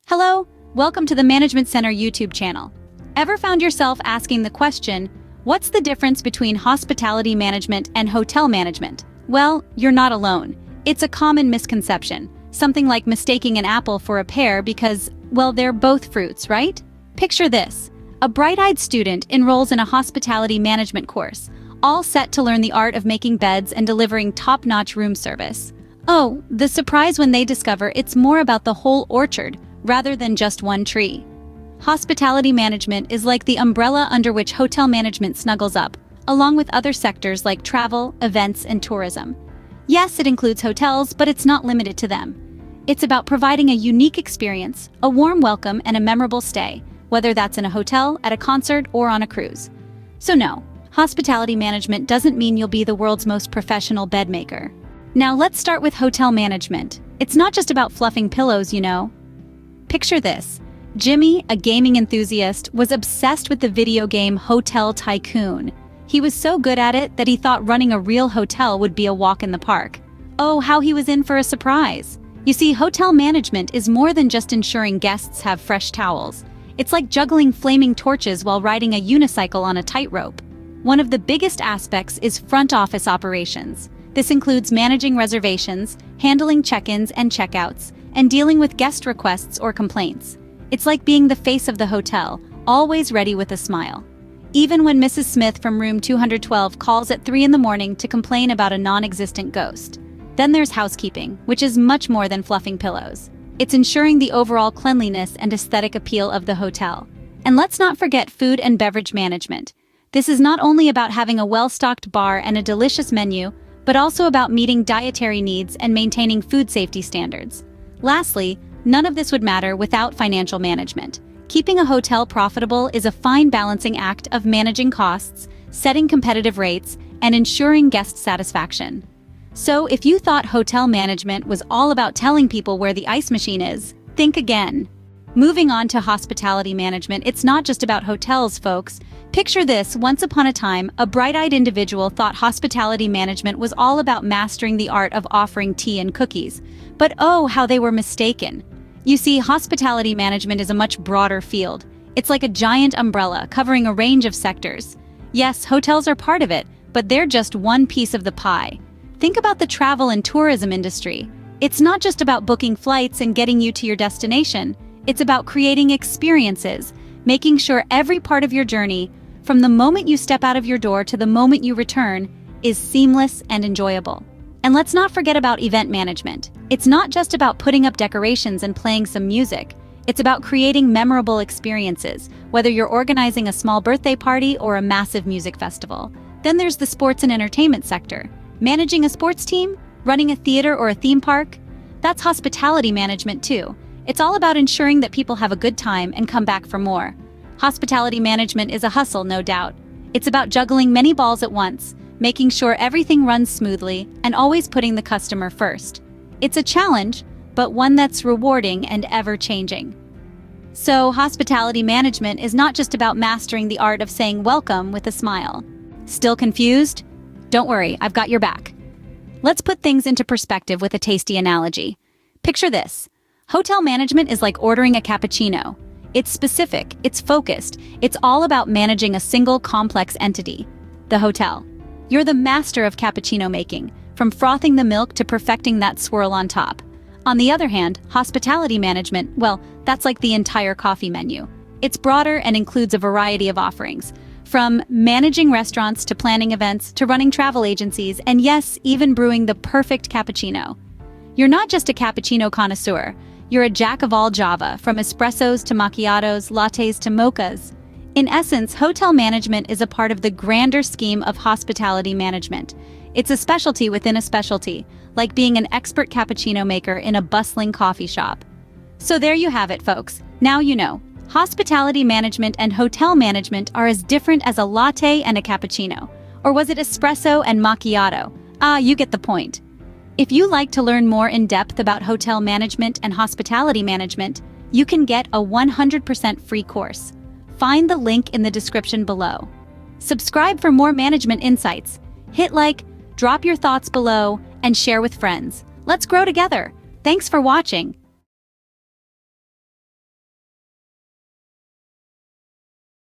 Hello, welcome to the Management Center YouTube channel. Ever found yourself asking the question, what's the difference between hospitality management and hotel management? Well, you're not alone. It's a common misconception, something like mistaking an apple for a pear because, well, they're both fruits, right? Picture this. A bright-eyed student enrolls in a hospitality management course, all set to learn the art of making beds and delivering top-notch room service. Oh, the surprise when they discover it's more about the whole orchard rather than just one tree. Hospitality management is like the umbrella under which hotel management snuggles up, along with other sectors like travel, events, and tourism. Yes, it includes hotels, but it's not limited to them. It's about providing a unique experience, a warm welcome, and a memorable stay, whether that's in a hotel, at a concert, or on a cruise. So no, hospitality management doesn't mean you'll be the world's most professional bed maker. Now let's start with hotel management. It's not just about fluffing pillows, you know. Picture this. Jimmy, a gaming enthusiast, was obsessed with the video game Hotel Tycoon. He was so good at it that he thought running a real hotel would be a walk in the park. Oh, how he was in for a surprise. You see, hotel management is more than just ensuring guests have fresh towels. It's like juggling flaming torches while riding a unicycle on a tightrope. One of the biggest aspects is front office operations. This includes managing reservations, handling check-ins and check-outs, and dealing with guest requests or complaints. It's like being the face of the hotel, always ready with a smile. Even when Mrs. Smith from room 212 calls at 3 in the morning to complain about a non-existent ghost. Then there's housekeeping, which is much more than fluffing pillows. It's ensuring the overall cleanliness and aesthetic appeal of the hotel. And let's not forget food and beverage management. This is not only about having a well-stocked bar and a delicious menu, but also about meeting dietary needs and maintaining food safety standards. Lastly, none of this would matter without financial management. Keeping a hotel profitable is a fine balancing act of managing costs, setting competitive rates, and ensuring guest satisfaction. So if you thought hotel management was all about telling people where the ice machine is, think again. Moving on to hospitality management, it's not just about hotels, folks. Picture this, once upon a time, a bright-eyed individual thought hospitality management was all about mastering the art of offering tea and cookies. But oh, how they were mistaken. You see, hospitality management is a much broader field. It's like a giant umbrella covering a range of sectors. Yes, hotels are part of it, but they're just one piece of the pie. Think about the travel and tourism industry. It's not just about booking flights and getting you to your destination. It's about creating experiences, making sure every part of your journey, from the moment you step out of your door to the moment you return, is seamless and enjoyable. And let's not forget about event management. It's not just about putting up decorations and playing some music. It's about creating memorable experiences, whether you're organizing a small birthday party or a massive music festival. Then there's the sports and entertainment sector. Managing a sports team, running a theater or a theme park, that's hospitality management too. It's all about ensuring that people have a good time and come back for more. Hospitality management is a hustle, no doubt. It's about juggling many balls at once, making sure everything runs smoothly, and always putting the customer first. It's a challenge, but one that's rewarding and ever-changing. So, hospitality management is not just about mastering the art of saying welcome with a smile. Still confused? Don't worry, I've got your back. Let's put things into perspective with a tasty analogy. Picture this. Hotel management is like ordering a cappuccino. It's specific, it's focused, it's all about managing a single complex entity, the hotel. You're the master of cappuccino making, from frothing the milk to perfecting that swirl on top. On the other hand, hospitality management, well, that's like the entire coffee menu. It's broader and includes a variety of offerings, from managing restaurants to planning events to running travel agencies, and yes, even brewing the perfect cappuccino. You're not just a cappuccino connoisseur. You're a jack of all Java, from espressos to macchiatos, lattes to mochas. In essence, hotel management is a part of the grander scheme of hospitality management. It's a specialty within a specialty, like being an expert cappuccino maker in a bustling coffee shop. So there you have it, folks. Now you know. Hospitality management and hotel management are as different as a latte and a cappuccino. Or was it espresso and macchiato? You get the point. If you like to learn more in depth about hotel management and hospitality management, you can get a 100% free course. Find the link in the description below. Subscribe for more management insights. Hit like, drop your thoughts below, and share with friends. Let's grow together. Thanks for watching.